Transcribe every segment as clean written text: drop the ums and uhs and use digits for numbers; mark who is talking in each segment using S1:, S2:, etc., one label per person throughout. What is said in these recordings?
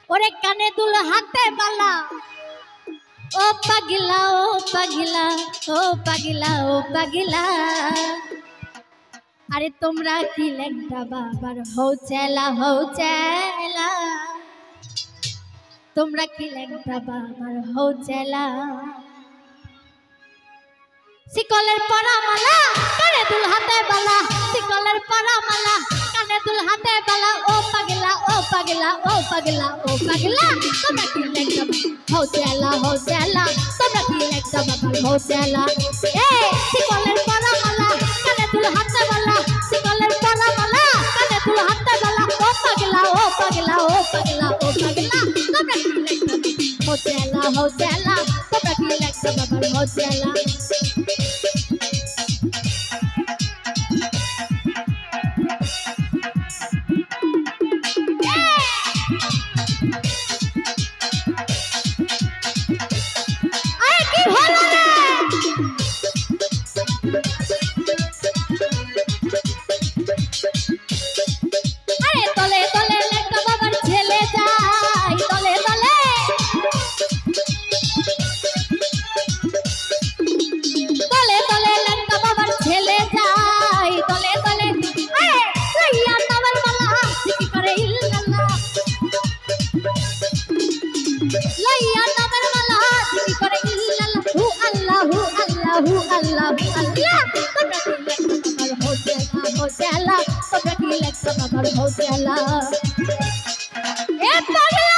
S1: ওরে কানে দুল হাতে বালা ও পাগলা ও পাগলা ও পাগলা ও পাগলা আরে তোমরা কি লেংটা বাবার হও চেলা তোমরা কি লেংটা বাবার হও চেলা শিকলের পরা মালা কানে দুল হাতে বালা শিকলের পরা মালা কানে দুল হাতে বালা ও পাগলা ও পাগলা ও পাগলা ও পাগলা তোমরা কি লেংটা হও চেলা তোমরা কি লেংটা বাবার হও চেলা এ শিকলের পরা মালা কানে দুল হাতে বালা শিকলের পরা মালা কানে দুল হাতে বালা ও পাগলা ও পাগলা ও পাগলা ও পাগলা তোমরা কি লেংটা হও চেলা তোমরা কি লেংটা বাবার হও চেলা তোমরা কি লেংটা বাবার হও চেলা এ পাগলা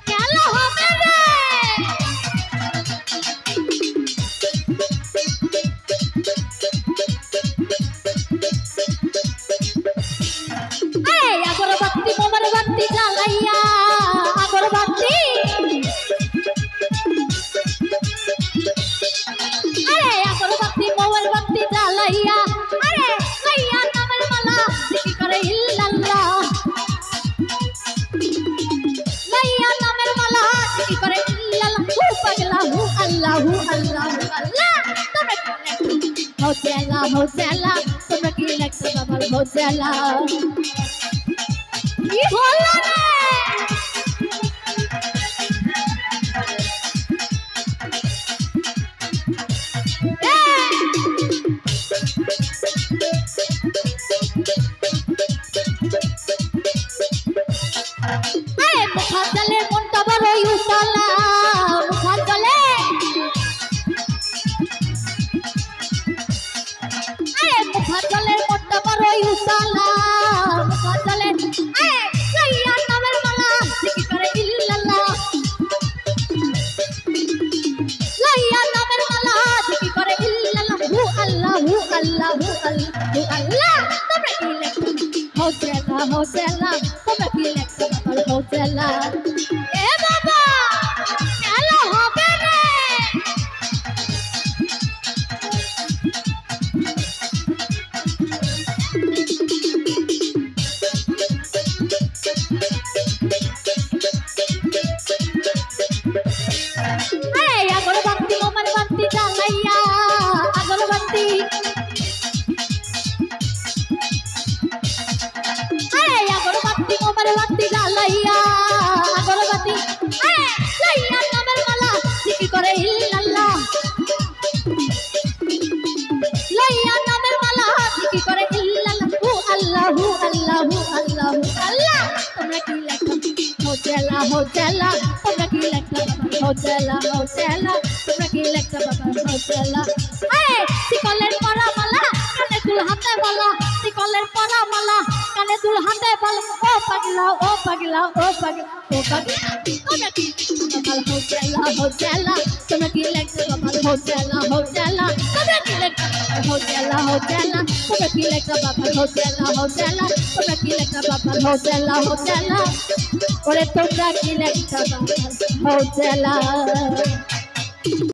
S1: চেলা হবে রে আরে আগরবাতি মোমবাতি জ্বালাইয়া আগরবাতি মোমবাতি জ্বালাইয়া আরে লাইয়া নামের মালা জিকির করে ইল্লাল্লাহ লাইয়া নামের মালা জিকির করে ইল্লাল্লাহ হু পাগলা হু আল্লাহ আল্লাহ তোমরা কি হও চেলা তোমরা কি লেংটা বাবার হও চেলা কি হলো রে মুখাজলে মনটা বড়ই উতলা মুখাজলে আরে মুখাজলের মনটা বড়ই উতলা মুখাজলে আরে লাইয়া নামের মালা জিকির করে ইল্লাল্লাহ লাইয়া নামের মালা জিকির করে ইল্লাল্লাহ হু আল্লাহ তোমরা কি লেংটা হও চেলা তোমরা কি লেংটা বাবার হও চেলা এ বাবা চেলা হবে রে আগরবাতি মোমবাতি জ্বালাইয়া আগরবাতি আগরবাতি মোমবাতি জ্বালাইয়া আগরবাতি লাইয়া নামের মালা জিকির করে ইল্লাল্লাহ লাইয়া নামের মালা জিকির করে ইল্লাল্লাহ হু আল্লাহ তোমরা কি লেংটা হও চেলা তোমরা কি লেংটা বাবার হও চেলা তোমরা কি লেংটা বাবার হও চেলা শিকলের পরা মালা কানে দুল হাতে বালা শিকলের পরা মালা কানে দুল হাতে বালা ও পাগলা ও পাগলা ও পাগলা ও পাগলা তোমরা কি বাবার হও চেলা তোমরা কি লেংটা বাবার হও চেলা তোমরা কি লেংটা বাবার হও চেলা তোমরা কি লেংটা বাবার হও চেলা তোমরা কি লেংটা বাবার হও চেলা ওরে তোমরা কি লেংটা বাবার হও চেলা